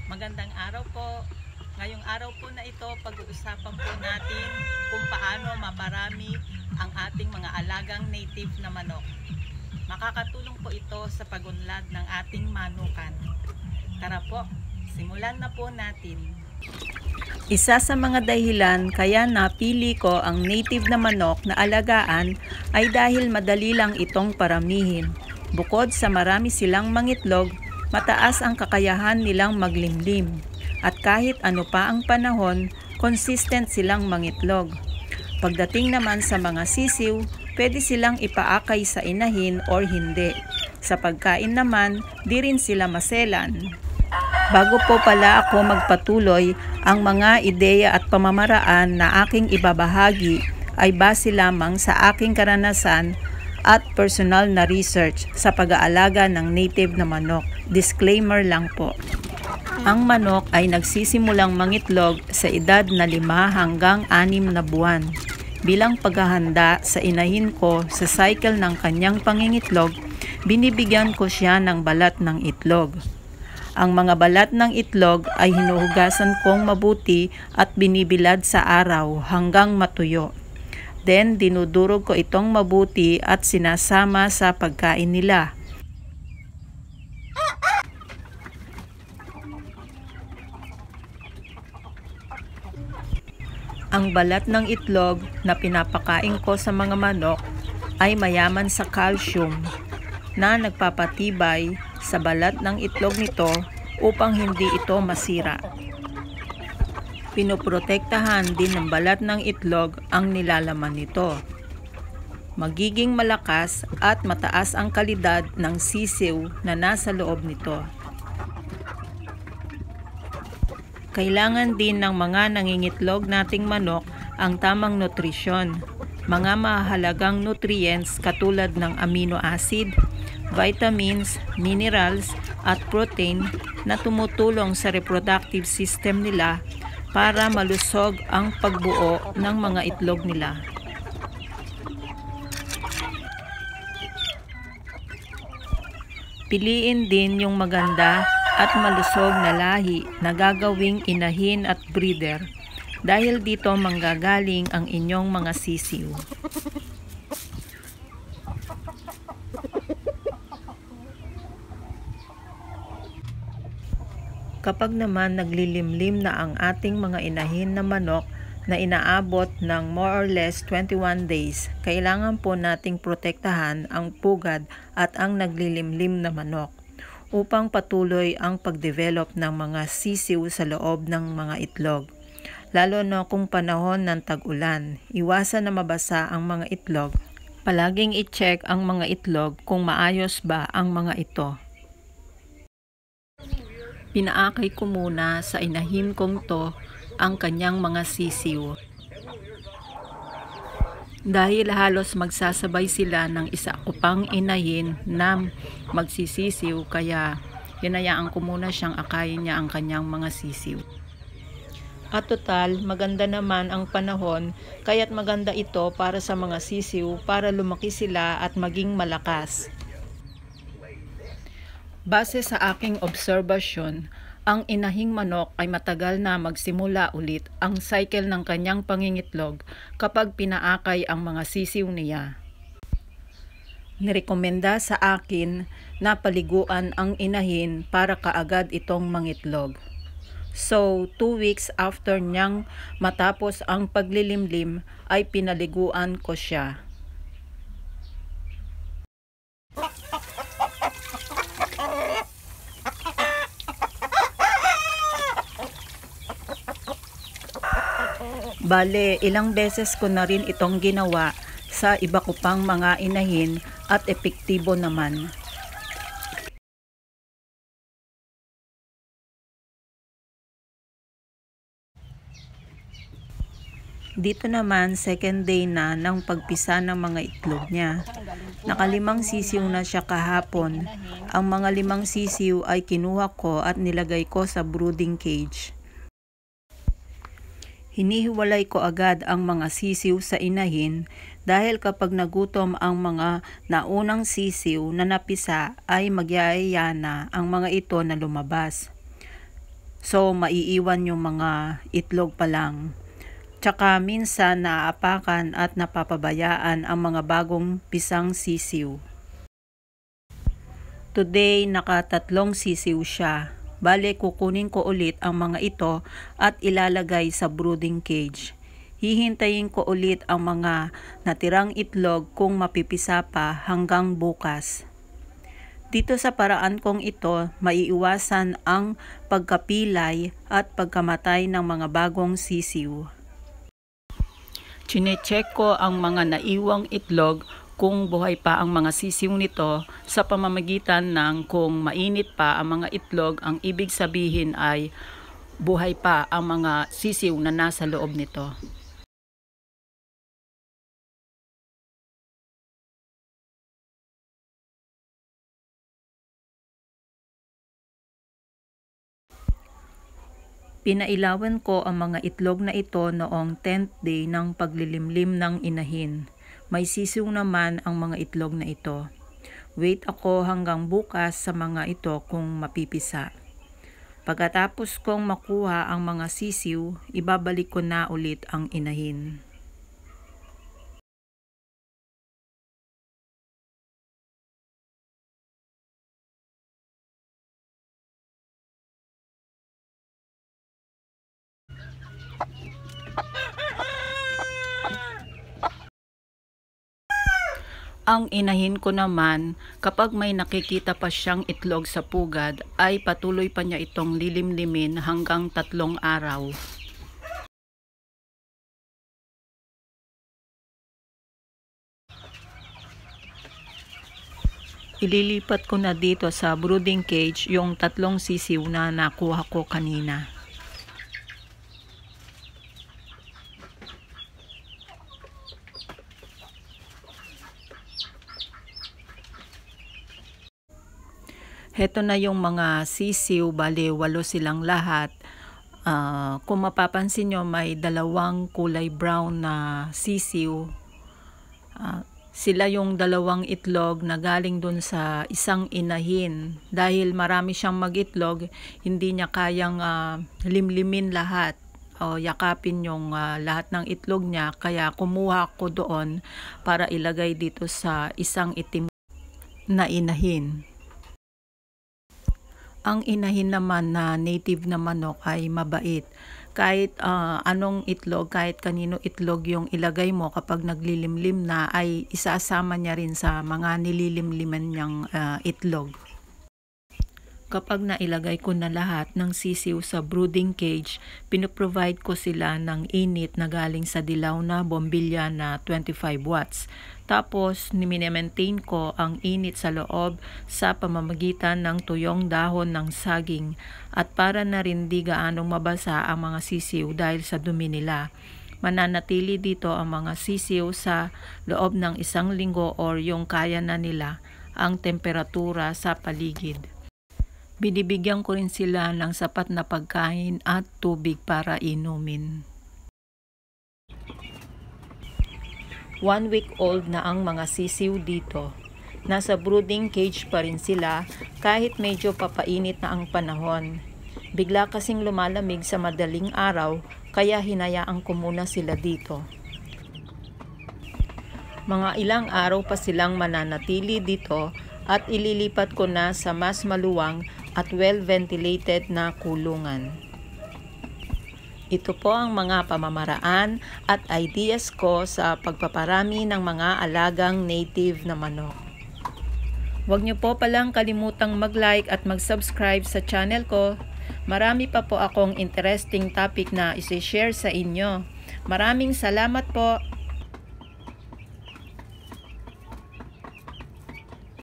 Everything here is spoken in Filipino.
Magandang araw po. Ngayong araw po na ito, pag-uusapan po natin kung paano maparami ang ating mga alagang native na manok. Makakatulong po ito sa pagunlad ng ating manukan. Tara po, simulan na po natin. Isa sa mga dahilan kaya napili ko ang native na manok na alagaan ay dahil madali lang itong paramihin. Bukod sa marami silang mangitlog, mataas ang kakayahan nilang maglimlim. At kahit ano pa ang panahon, consistent silang mangitlog. Pagdating naman sa mga sisiw, pwede silang ipaakay sa inahin or hindi. Sa pagkain naman, di rin sila maselan. Bago po pala ako magpatuloy, ang mga ideya at pamamaraan na aking ibabahagi ay base lamang sa aking karanasan at personal na research sa pag-aalaga ng native na manok. Disclaimer lang po. Ang manok ay nagsisimulang mangitlog sa edad na 5 hanggang 6 na buwan. Bilang paghahanda sa inahin ko sa cycle ng kanyang pangingitlog, binibigyan ko siya ng balat ng itlog. Ang mga balat ng itlog ay hinuhugasan kong mabuti at binibilad sa araw hanggang matuyo. Then, dinudurog ko itong mabuti at sinasama sa pagkain nila. Ang balat ng itlog na pinapakain ko sa mga manok ay mayaman sa calcium na nagpapatibay sa balat ng itlog nito upang hindi ito masira. Pinoprotektahan din ng balat ng itlog ang nilalaman nito. Magiging malakas at mataas ang kalidad ng sisiw na nasa loob nito. Kailangan din ng mga nangingitlog nating manok ang tamang nutrisyon. Mga mahalagang nutrients katulad ng amino acid, vitamins, minerals at protein na tumutulong sa reproductive system nila para malusog ang pagbuo ng mga itlog nila. Piliin din yung maganda at malusog na lahi na gagawing inahin at breeder dahil dito manggagaling ang inyong mga sisiw. Kapag naman naglilimlim na ang ating mga inahin na manok na inaabot ng more or less 21 days, kailangan po nating protektahan ang pugad at ang naglilimlim na manok upang patuloy ang pagdevelop ng mga sisiw sa loob ng mga itlog. Lalo na kung panahon ng tag-ulan, iwasan na mabasa ang mga itlog. Palaging i-check ang mga itlog kung maayos ba ang mga ito. Pinaakay ko muna sa inahin kong to ang kanyang mga sisiw. Dahil halos magsasabay sila ng isa ko pang inahin na magsisisiw, kaya hinayaan ko muna siyang akayin niya ang kanyang mga sisiw. At total, maganda naman ang panahon, kaya't maganda ito para sa mga sisiw para lumaki sila at maging malakas. Base sa aking obserbasyon, ang inahing manok ay matagal na magsimula ulit ang cycle ng kanyang pangingitlog kapag pinaakay ang mga sisiw niya. Nirekomenda sa akin na paliguan ang inahin para kaagad itong mangitlog. So, 2 weeks after niyang matapos ang paglilimlim ay pinaliguan ko siya. Bale, ilang beses ko na rin itong ginawa sa iba ko pang mga inahin at epektibo naman. Dito naman, second day na ng pagpisa ng mga itlog niya. Nakalimang sisiw na siya kahapon. Ang mga 5 sisiw ay kinuha ko at nilagay ko sa brooding cage. Hinihiwalay ko agad ang mga sisiw sa inahin dahil kapag nagutom ang mga naunang sisiw na napisa ay magyayaya na ang mga ito na lumabas. So maiiwan yung mga itlog pa lang. Tsaka minsan naaapakan at napapabayaan ang mga bagong pisang sisiw. Today, nakatatlong sisiw siya. Bale, kukunin ko ulit ang mga ito at ilalagay sa brooding cage. Hihintayin ko ulit ang mga natirang itlog kung mapipisa pa hanggang bukas. Dito sa paraan kong ito, maiiwasan ang pagkapilay at pagkamatay ng mga bagong sisiw. Chine-check ko ang mga naiwang itlog kung buhay pa ang mga sisiw nito sa pamamagitan ng kung mainit pa ang mga itlog, ang ibig sabihin ay buhay pa ang mga sisiw na nasa loob nito. Pinailawan ko ang mga itlog na ito noong 10th day ng paglilimlim ng inahin. May sisiw naman ang mga itlog na ito. Wait ako hanggang bukas sa mga ito kung mapipisa. Pagkatapos kong makuha ang mga sisiw, ibabalik ko na ulit ang inahin. Ang inahin ko naman, kapag may nakikita pa siyang itlog sa pugad, ay patuloy pa niya itong lilimlimin hanggang 3 araw. Ililipat ko na dito sa brooding cage yung 3 sisiw na nakuha ko kanina. Heto na yung mga sisiw, bale 8 silang lahat. Kung mapapansin nyo, may 2 kulay brown na sisiw. Sila yung 2 itlog na galing dun sa isang inahin. Dahil marami siyang mag-itlog, hindi niya kayang limlimin lahat o yakapin yung lahat ng itlog niya. Kaya kumuha ko doon para ilagay dito sa isang itim na inahin. Ang inahin naman na native na manok ay mabait. Kahit anong itlog, kahit kanino itlog yung ilagay mo, kapag naglilimlim na ay isasama niya rin sa mga nililimliman niyang itlog. Kapag nailagay ko na lahat ng sisiw sa brooding cage, pinoprovide ko sila ng init na galing sa dilaw na bombilya na 25 watts. Tapos, ni-maintain ko ang init sa loob sa pamamagitan ng tuyong dahon ng saging at para na rin di gaanong mabasa ang mga sisiw dahil sa dumi nila. Mananatili dito ang mga sisiw sa loob ng 1 linggo or yung kaya na nila ang temperatura sa paligid. Binibigyan ko rin sila ng sapat na pagkain at tubig para inumin. 1 week old na ang mga sisiw dito. Nasa brooding cage pa rin sila kahit medyo papainit na ang panahon. Bigla kasing lumalamig sa madaling araw kaya hinayaan ko muna sila dito. Mga ilang araw pa silang mananatili dito at ililipat ko na sa mas maluwang at well-ventilated na kulungan. Ito po ang mga pamamaraan at ideas ko sa pagpaparami ng mga alagang native na manok. Huwag niyo po palang kalimutang mag-like at mag-subscribe sa channel ko. Marami pa po akong interesting topic na isi-share sa inyo. Maraming salamat po.